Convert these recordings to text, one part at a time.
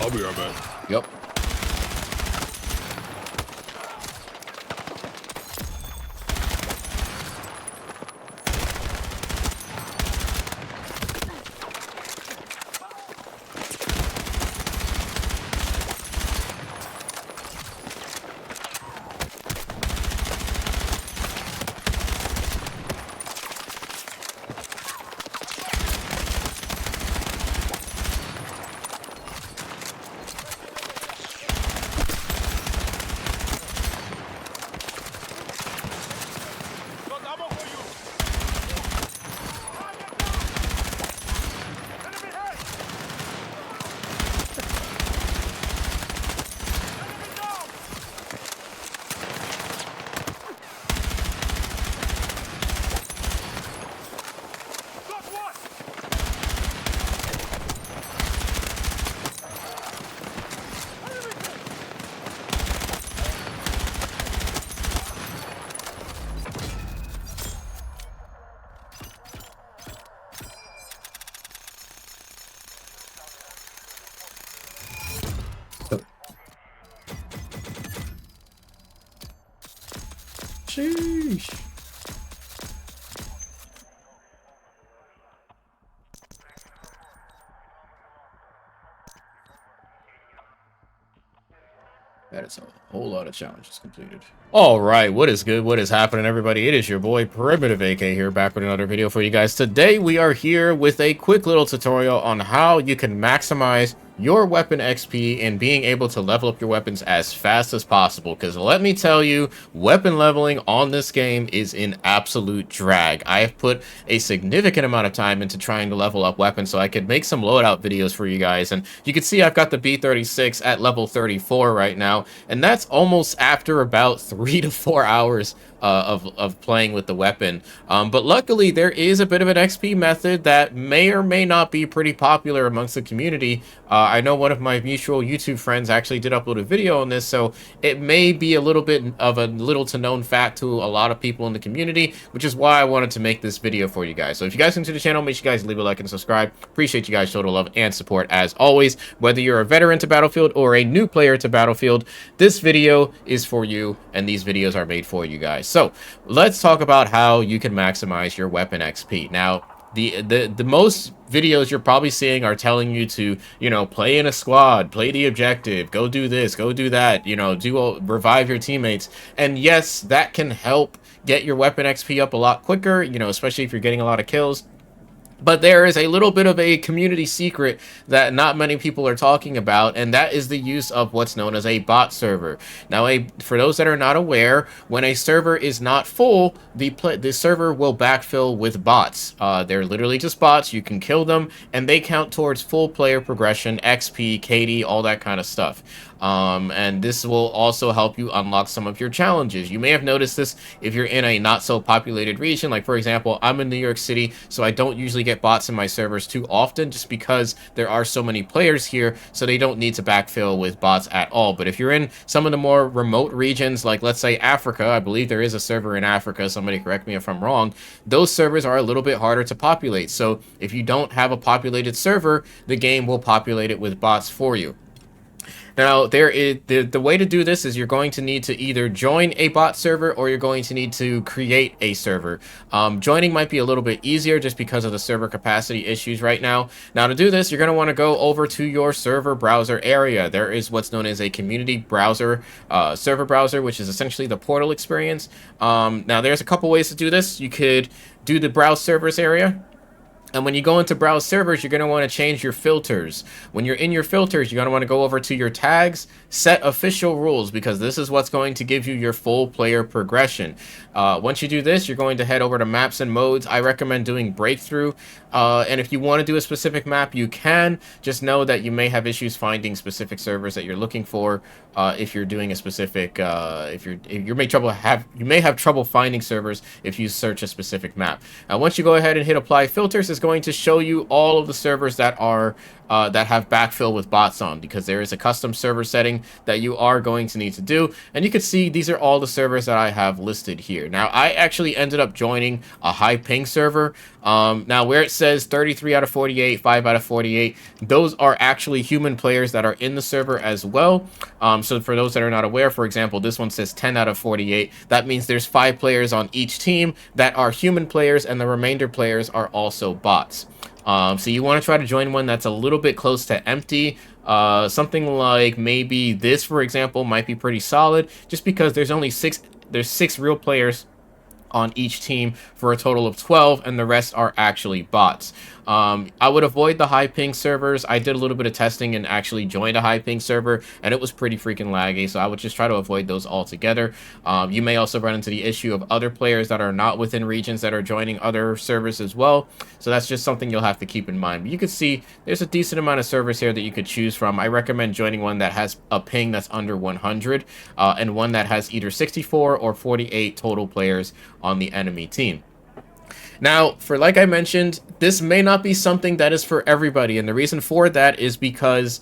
I'll be right back. Yep. Sheesh. That is a whole lot of challenges completed. All right, what is good? What is happening, everybody? It is your boy Primitive AK here, back with another video for you guys. Today we are here with a quick little tutorial on how you can maximize your weapon XP and being able to level up your weapons as fast as possible. Because let me tell you, weapon leveling on this game is an absolute drag. I have put a significant amount of time into trying to level up weapons so I could make some loadout videos for you guys. And you can see I've got the B36 at level 34 right now, and that's almost after about 3 to 4 hours of playing with the weapon. But luckily there is a bit of an XP method that may or may not be pretty popular amongst the community. I know one of my mutual YouTube friends actually did upload a video on this, so it may be a little bit of a little to known fact to a lot of people in the community, which is why I wanted to make this video for you guys. So if you guys come to the channel, make sure you guys leave a like and subscribe. Appreciate you guys' total love and support as always. Whether you're a veteran to Battlefield or a new player to Battlefield, this video is for you, and these videos are made for you guys. So let's talk about how you can maximize your weapon XP. Now, the most videos you're probably seeing are telling you to, you know, play in a squad, play the objective, go do this, go do that, you know, revive your teammates. And yes, that can help get your weapon XP up a lot quicker, you know, especially if you're getting a lot of kills. But there is a little bit of a community secret that not many people are talking about, and that is the use of what's known as a bot server. Now, for those that are not aware, when a server is not full, the server will backfill with bots. They're literally just bots. You can kill them, and they count towards full player progression, XP, KD, all that kind of stuff. And this will also help you unlock some of your challenges. You may have noticed this if you're in a not so populated region. Like, for example, I'm in New York City, so I don't usually get bots in my servers too often just because there are so many players here, so they don't need to backfill with bots at all. But if you're in some of the more remote regions, like let's say Africa, I believe there is a server in Africa, somebody correct me if I'm wrong, those servers are a little bit harder to populate. So if you don't have a populated server, the game will populate it with bots for you. Now, the way to do this is you're going to need to either join a bot server or you're going to need to create a server. Joining might be a little bit easier just because of the server capacity issues right now. Now, to do this, you're going to want to go over to your server browser area. There is what's known as a community browser, server browser, which is essentially the portal experience. Now, there's a couple ways to do this. You could do the browse servers area. And when you go into browse servers, you're going to want to change your filters. When you're in your filters, you're going to want to go over to your tags, set official rules, because this is what's going to give you your full player progression. Once you do this, you're going to head over to maps and modes. I recommend doing breakthrough. And if you want to do a specific map, you can. Just know that you may have issues finding specific servers that you're looking for. If you're doing a specific, you may have trouble finding servers if you search a specific map. Once you go ahead and hit apply filters, it's going to show you all of the servers that are that have backfill with bots on, because there is a custom server setting that you are going to need to do. And you can see these are all the servers that I have listed here. Now, I actually ended up joining a high ping server. Now, where it says 33 out of 48, 5 out of 48, those are actually human players that are in the server as well. So for those that are not aware, for example, this one says 10 out of 48. That means there's 5 players on each team that are human players, and the remainder players are also bots. So you want to try to join one that's a little bit close to empty. Something like maybe this, for example, might be pretty solid, just because there's only 6 real players on each team for a total of 12, and the rest are actually bots. I would avoid the high ping servers. I did a little bit of testing and actually joined a high ping server, and it was pretty freaking laggy, so I would just try to avoid those altogether. You may also run into the issue of other players that are not within regions that are joining other servers as well, so that's just something you'll have to keep in mind. But you can see there's a decent amount of servers here that you could choose from. I recommend joining one that has a ping that's under 100, and one that has either 64 or 48 total players on the enemy team. Now, for like I mentioned, this may not be something that is for everybody, and the reason for that is because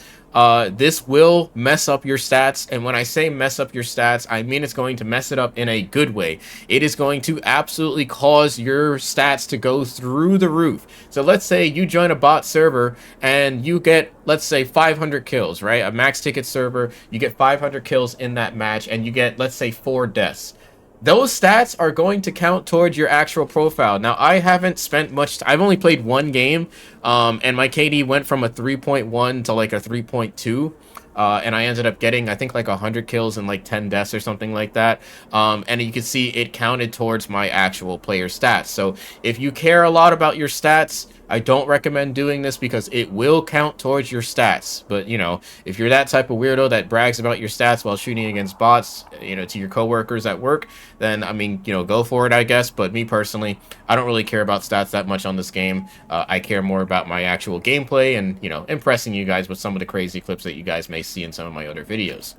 this will mess up your stats, and when I say mess up your stats, I mean it's going to mess it up in a good way. It is going to absolutely cause your stats to go through the roof. So let's say you join a bot server and you get, let's say, 500 kills, right? A max ticket server, you get 500 kills in that match, and you get, let's say, 4 deaths. Those stats are going to count towards your actual profile. Now, I haven't spent much... I've only played one game, and my KD went from a 3.1 to like a 3.2. And I ended up getting, I think, like 100 kills and like 10 deaths or something like that. And you can see it counted towards my actual player stats. So if you care a lot about your stats, I don't recommend doing this because it will count towards your stats. But, you know, if you're that type of weirdo that brags about your stats while shooting against bots, you know, to your coworkers at work, then, I mean, you know, go for it, I guess. But me personally, I don't really care about stats that much on this game. I care more about my actual gameplay and, you know, impressing you guys with some of the crazy clips that you guys may see in some of my other videos.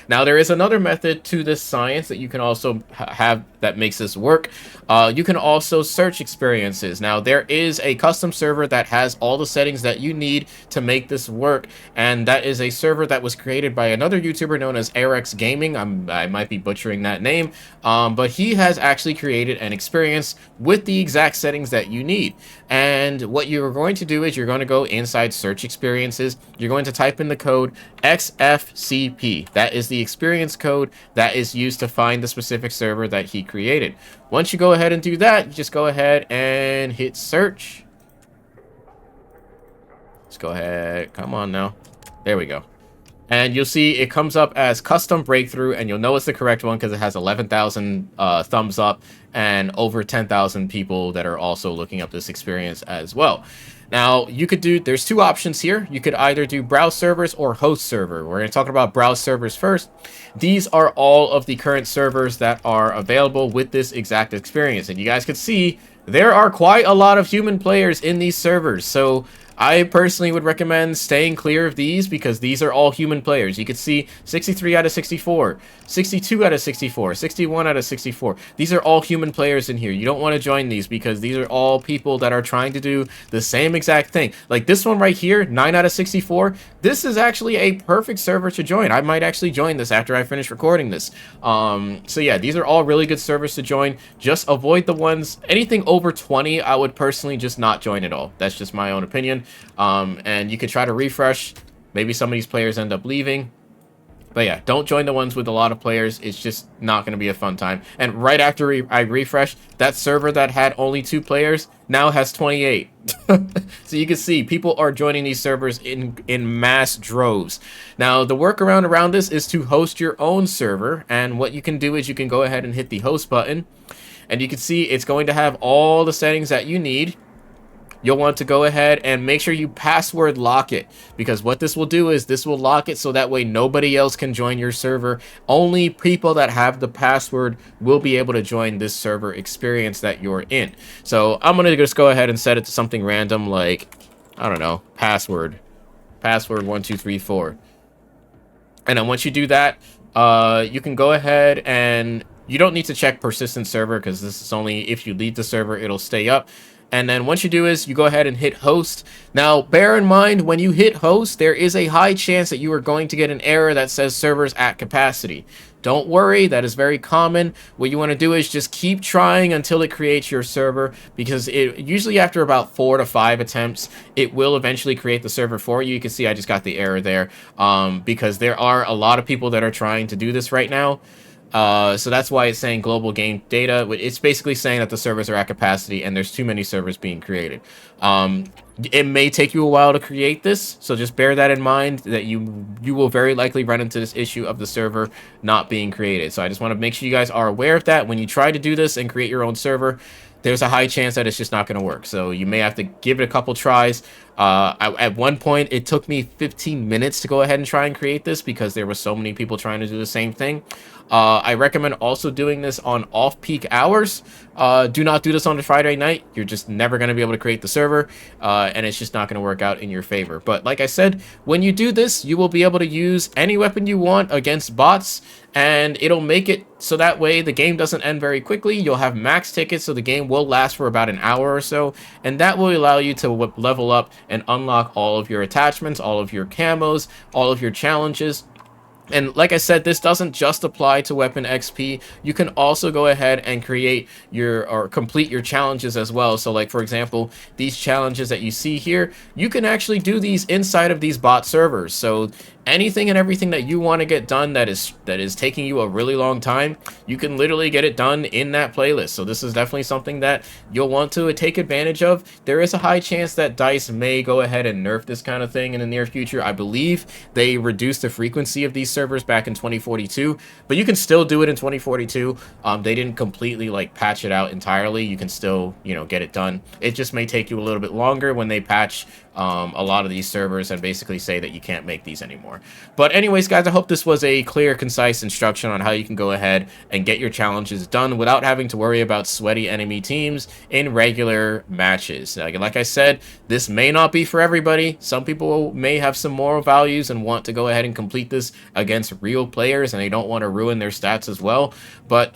Now, there is another method to this science that you can also have that makes this work. You can also search experiences. Now, there is a custom server that has all the settings that you need to make this work, and that is a server that was created by another YouTuber known as Arex Gaming. I might be butchering that name, but he has actually created an experience with the exact settings that you need. And what you're going to do is you're going to go inside search experiences. You're going to type in the code XFCP. That is the experience code that is used to find the specific server that he created. Once you go ahead and do that, you just go ahead and hit search. Let's go ahead. Come on now. There we go. And you'll see it comes up as custom breakthrough, and you'll know it's the correct one because it has 11,000 thumbs up and over 10,000 people that are also looking up this experience as well. Now, you could do, there's 2 options here. You could either do browse servers or host server. We're going to talk about browse servers first. These are all of the current servers that are available with this exact experience. And you guys could see there are quite a lot of human players in these servers. So I personally would recommend staying clear of these because these are all human players. You can see 63 out of 64, 62 out of 64, 61 out of 64. These are all human players in here. You don't want to join these because these are all people that are trying to do the same exact thing. Like this one right here, 9 out of 64. This is actually a perfect server to join. I might actually join this after I finish recording this. So yeah, these are all really good servers to join. Just avoid the ones, anything over 20, I would personally just not join at all. That's just my own opinion. And you could try to refresh. Maybe some of these players end up leaving. But yeah, don't join the ones with a lot of players. It's just not going to be a fun time. And right after I refresh, that server that had only 2 players now has 28. So you can see people are joining these servers in mass droves. Now, the workaround around this is to host your own server. And what you can do is you can go ahead and hit the host button. And you can see it's going to have all the settings that you need. You'll want to go ahead and make sure you password lock it, because what this will do is this will lock it so that way nobody else can join your server. Only people that have the password will be able to join this server experience that you're in. So I'm going to just go ahead and set it to something random like, I don't know, password 1234. And then once you do that, you can go ahead and you don't need to check persistent server because this is only if you leave the server, it'll stay up. And then once you do is you go ahead and hit host. Now, bear in mind, when you hit host, there is a high chance that you are going to get an error that says servers at capacity. Don't worry, that is very common. What you want to do is just keep trying until it creates your server, because it usually after about 4 to 5 attempts, it will eventually create the server for you. You can see I just got the error there, because there are a lot of people that are trying to do this right now. So that's why it's saying global game data. It's basically saying that the servers are at capacity and there's too many servers being created. It may take you a while to create this, so just bear that in mind, that you will very likely run into this issue of the server not being created. So I just want to make sure you guys are aware of that. When you try to do this and create your own server, there's a high chance that it's just not going to work. So you may have to give it a couple tries. At one point, it took me 15 minutes to go ahead and try and create this because there were so many people trying to do the same thing. I recommend also doing this on off-peak hours. Do not do this on a Friday night. You're just never going to be able to create the server, and it's just not going to work out in your favor. But like I said, when you do this, you will be able to use any weapon you want against bots, and it'll make it so that way the game doesn't end very quickly. You'll have max tickets, so the game will last for about an hour or so, and that will allow you to level up and unlock all of your attachments, all of your camos, all of your challenges. And like I said, this doesn't just apply to weapon XP. You can also go ahead and create or complete your challenges as well. So like, for example, these challenges that you see here, you can actually do these inside of these bot servers. So anything and everything that you want to get done that is taking you a really long time, you can literally get it done in that playlist. So this is definitely something that you'll want to take advantage of. There is a high chance that DICE may go ahead and nerf this kind of thing in the near future. I believe they reduced the frequency of these servers back in 2042, but you can still do it in 2042. They didn't completely like patch it out entirely. You can still, get it done. It just may take you a little bit longer when they patch a lot of these servers and basically say that you can't make these anymore. But anyways, guys, I hope this was a clear, concise instruction on how you can go ahead and get your challenges done without having to worry about sweaty enemy teams in regular matches. Like I said, this may not be for everybody. Some people may have some moral values and want to go ahead and complete this against real players, and they don't want to ruin their stats as well. But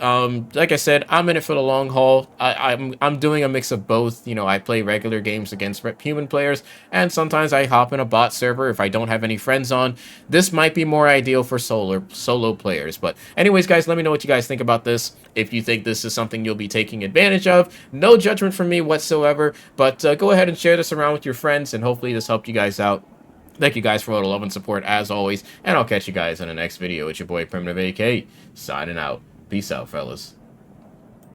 like I said, I'm in it for the long haul. I'm doing a mix of both. I play regular games against human players, and sometimes I hop in a bot server if I don't have any friends on. This might be more ideal for solo players. But anyways, guys, let me know what you guys think about this. If you think this is something you'll be taking advantage of, no judgment from me whatsoever. But go ahead and share this around with your friends, and hopefully this helped you guys out. Thank you guys for all the love and support as always, and I'll catch you guys in the next video. It's your boy Primitive AK signing out. Peace out, fellas.